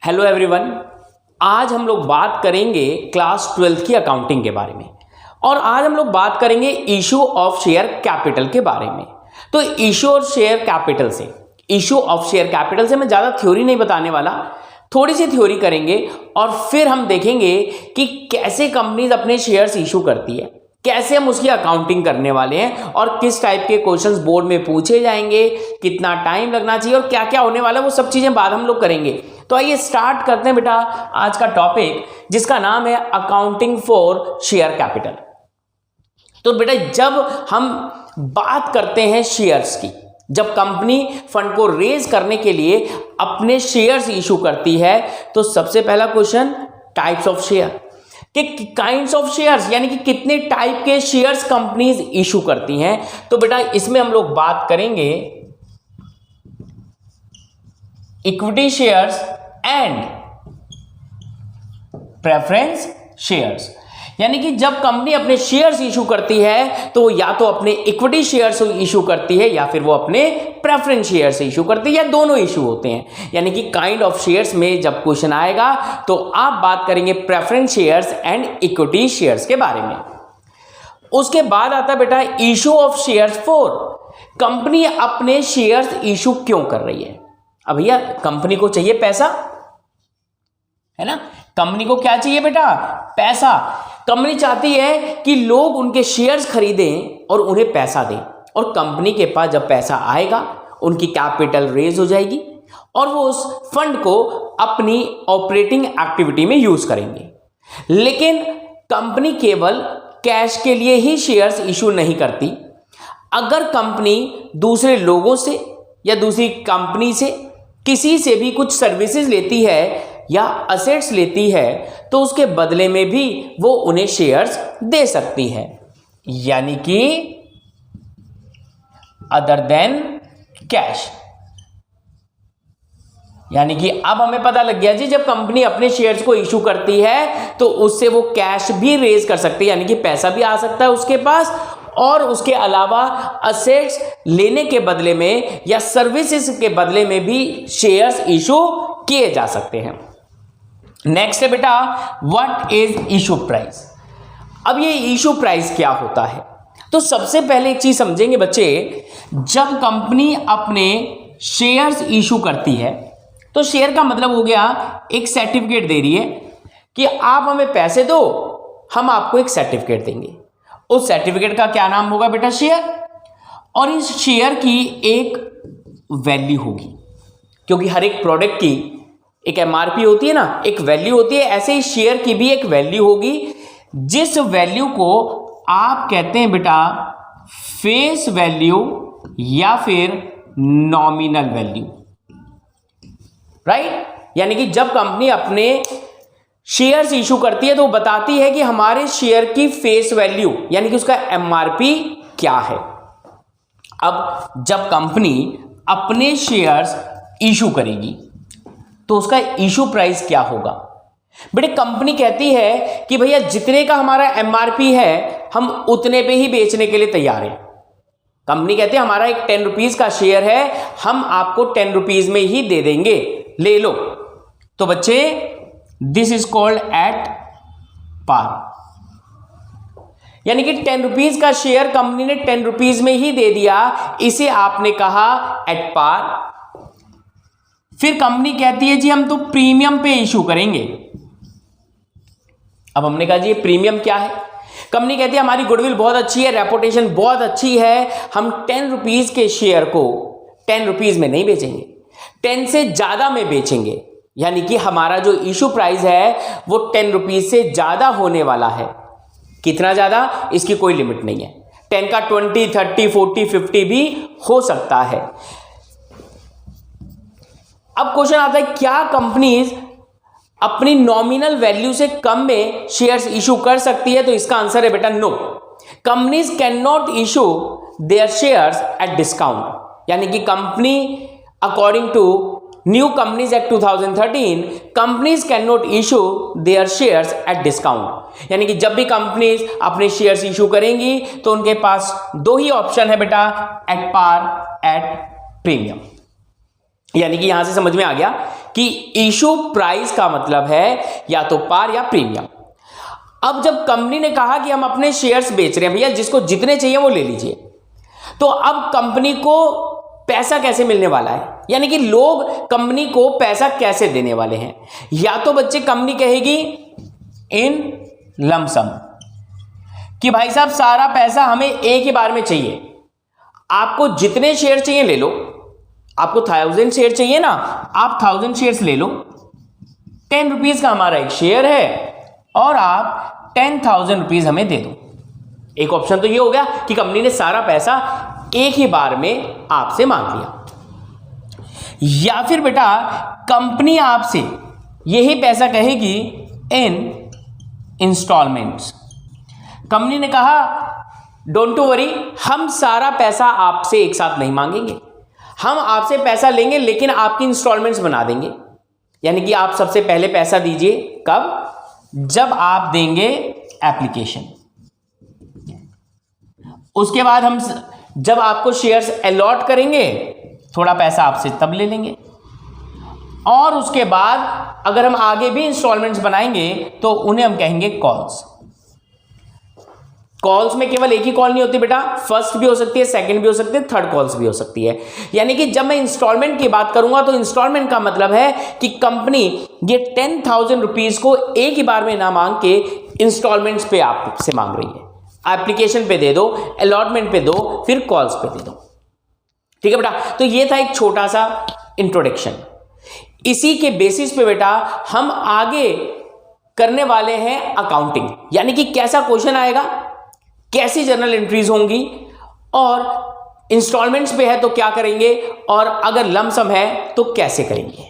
Hello everyone. आज हम लोग बात करेंगे क्लास 12 की अकाउंटिंग के बारे में और आज हम लोग बात करेंगे इशू ऑफ शेयर कैपिटल के बारे में। तो इशू और शेयर कैपिटल से मैं ज़्यादा थ्योरी नहीं बताने वाला, थोड़ी सी थ्योरी करेंगे और फिर हम देखेंगे कि कैसे कंपनीज अपने शेयर्स इशू करती है, कैसे हम उसकी अकाउंटिंग करने वाले हैं और किस टाइप के क्वेश्चंस बोर्ड में पूछे जाएंगे, कितना टाइम लगना चाहिए और क्या क्या होने वाला है, वो सब चीज़ें बाद हम लोग करेंगे। तो आइए स्टार्ट करते हैं बेटा आज का टॉपिक, जिसका नाम है अकाउंटिंग फॉर शेयर कैपिटल। तो बेटा जब हम बात करते हैं शेयर्स की, जब कंपनी फंड को रेज करने के लिए अपने शेयर्स इशू करती है, तो सबसे पहला क्वेश्चन टाइप्स ऑफ शेयर कि काइंड्स ऑफ शेयर्स, यानी कि कितने टाइप के शेयर्स कंपनीज इशू करती हैं। तो बेटा इसमें हम लोग बात करेंगे equity shares and preference shares, यानी कि जब कंपनी अपने शेयर्स इशू करती है तो या तो अपने इक्विटी शेयर्स इशू करती है या फिर वो अपने प्रेफरेंस शेयर्स इशू करती है, या दोनों इशू होते हैं। यानी कि काइंड ऑफ शेयर्स में जब क्वेश्चन आएगा तो आप बात करेंगे preference shares and equity shares के बारे में। उसके बाद आता है बेटा issue of shares for, company अपने शेयर्स इशू क्यों कर रही है। अब भैया कंपनी को चाहिए पैसा, है ना। कंपनी को क्या चाहिए बेटा, पैसा। कंपनी चाहती है कि लोग उनके शेयर्स खरीदें और उन्हें पैसा दें, और कंपनी के पास जब पैसा आएगा उनकी कैपिटल रेज हो जाएगी और वो उस फंड को अपनी ऑपरेटिंग एक्टिविटी में यूज करेंगे। लेकिन कंपनी केवल कैश के लिए ही शेयर्स इशू नहीं करती। अगर कंपनी दूसरे लोगों से या दूसरी कंपनी से किसी से भी कुछ सर्विसेज लेती है या असेट्स लेती है तो उसके बदले में भी वो उन्हें शेयर्स दे सकती है, यानी कि अदर देन कैश। यानी कि अब हमें पता लग गया जी, जब कंपनी अपने शेयर्स को इशू करती है तो उससे वो कैश भी रेज कर सकती है, यानी कि पैसा भी आ सकता है उसके पास, और उसके अलावा असेट्स लेने के बदले में या सर्विसेज के बदले में भी शेयर्स इशू किए जा सकते हैं। नेक्स्ट है बेटा व्हाट इज इशू प्राइस। अब ये इशू प्राइस क्या होता है, तो सबसे पहले एक चीज समझेंगे बच्चे, जब कंपनी अपने शेयर्स इशू करती है तो शेयर का मतलब हो गया एक सर्टिफिकेट दे रही है कि आप हमें पैसे दो, हम आपको एक सर्टिफिकेट देंगे। उस सर्टिफिकेट का क्या नाम होगा बेटा, शेयर। और इस शेयर की एक वैल्यू होगी, क्योंकि हर एक प्रोडक्ट की एक एमआरपी होती है ना, एक वैल्यू होती है, ऐसे ही शेयर की भी एक वैल्यू होगी, जिस वैल्यू को आप कहते हैं बेटा फेस वैल्यू या फिर नॉमिनल वैल्यू, राइट। यानी कि जब कंपनी अपने शेयर्स इशू करती है तो बताती है कि हमारे शेयर की फेस वैल्यू यानी कि उसका एमआरपी क्या है। अब जब कंपनी अपने शेयर्स इशू करेगी तो उसका इशू प्राइस क्या होगा। बेटे कंपनी कहती है कि भैया जितने का हमारा एमआरपी है हम उतने पे ही बेचने के लिए तैयार हैं। कंपनी कहती है हमारा एक 10 रुपीज का शेयर है, हम आपको 10 रुपीज में ही दे देंगे, ले लो। तो बच्चे this is called at par, यानी कि 10 रुपीज का शेयर कंपनी ने 10 रुपीज में ही दे दिया, इसे आपने कहा एट पार। फिर कंपनी कहती है जी हम तो प्रीमियम पे इशू करेंगे। अब हमने कहा जी ये प्रीमियम क्या है। कंपनी कहती है हमारी गुडविल बहुत अच्छी है, रेपुटेशन बहुत अच्छी है, हम 10 रुपीज के शेयर को 10 रुपीज में नहीं बेचेंगे, 10 से ज्यादा में बेचेंगे। यानी कि हमारा जो इशू प्राइस है वो 10 रुपीज से ज्यादा होने वाला है। कितना ज्यादा, इसकी कोई लिमिट नहीं है। 10 का 20, 30, 40, 50 भी हो सकता है। अब क्वेश्चन आता है क्या कंपनीज अपनी नॉमिनल वैल्यू से कम में शेयर्स इशू कर सकती है, तो इसका आंसर है बेटा no. Companies can not issue their shares at discount, यानी कि company according to new companies act 2013 companies can not issue their shares at discount. यानी कि जब भी कंपनीज अपने शेयर्स इशू करेंगी तो उनके पास दो ही ऑप्शन है बेटा, एट पार, एट प्रीमियम। यानी कि यहां से समझ में आ गया कि इशू प्राइस का मतलब है या तो पार या प्रीमियम। अब जब कंपनी ने कहा कि हम अपने शेयर्स बेच रहे हैं भैया, जिसको जितने चाहिए वो ले लीजिए, तो अब कंपनी को पैसा कैसे मिलने वाला है, यानी कि लोग कंपनी को पैसा कैसे देने वाले हैं। या तो बच्चे कंपनी कहेगी इन लमसम कि भाई साहब सारा पैसा हमें एक ही बार में चाहिए, आपको जितने शेयर चाहिए ले लो, आपको 1000 शेयर चाहिए ना, आप 1000 शेयर्स ले लो, 10 रुपीज का हमारा एक शेयर है और आप 10,000 रुपीज हमें दे दो। एक ऑप्शन तो ये हो गया कि कंपनी ने सारा पैसा एक ही बार में आपसे मांग लिया। या फिर बेटा कंपनी आपसे यही पैसा कहेगी इन इंस्टॉलमेंट्स। कंपनी ने कहा डोंट टू वरी, हम सारा पैसा आपसे एक साथ नहीं मांगेंगे, हम आपसे पैसा लेंगे लेकिन आपकी इंस्टॉलमेंट्स बना देंगे। यानी कि आप सबसे पहले पैसा दीजिए कब, जब आप देंगे एप्लीकेशन, उसके बाद हम जब आपको शेयर्स अलॉट करेंगे थोड़ा पैसा आपसे तब ले लेंगे, और उसके बाद अगर हम आगे भी इंस्टॉलमेंट्स बनाएंगे तो उन्हें हम कहेंगे कॉल्स। कॉल्स में केवल एक ही कॉल नहीं होती बेटा, फर्स्ट भी हो सकती है, सेकंड भी हो सकती है, थर्ड कॉल्स भी हो सकती है। यानी कि जब मैं इंस्टॉलमेंट की बात करूंगा तो इंस्टॉलमेंट का मतलब है कि कंपनी ये 10,000 रुपीज को एक ही बार में ना मांग के इंस्टॉलमेंट्स पे आपसे मांग रही है। एप्लीकेशन पे दे दो, अलॉटमेंट पे दो, फिर कॉल्स पे दे दो। ठीक है बेटा, तो ये था एक छोटा सा इंट्रोडक्शन। इसी के बेसिस पे बेटा हम आगे करने वाले हैं अकाउंटिंग, यानी कि कैसा क्वेश्चन आएगा, कैसी जर्नल एंट्रीज होंगी, और इंस्टॉलमेंट्स पे है तो क्या करेंगे, और अगर लमसम है तो कैसे करेंगे।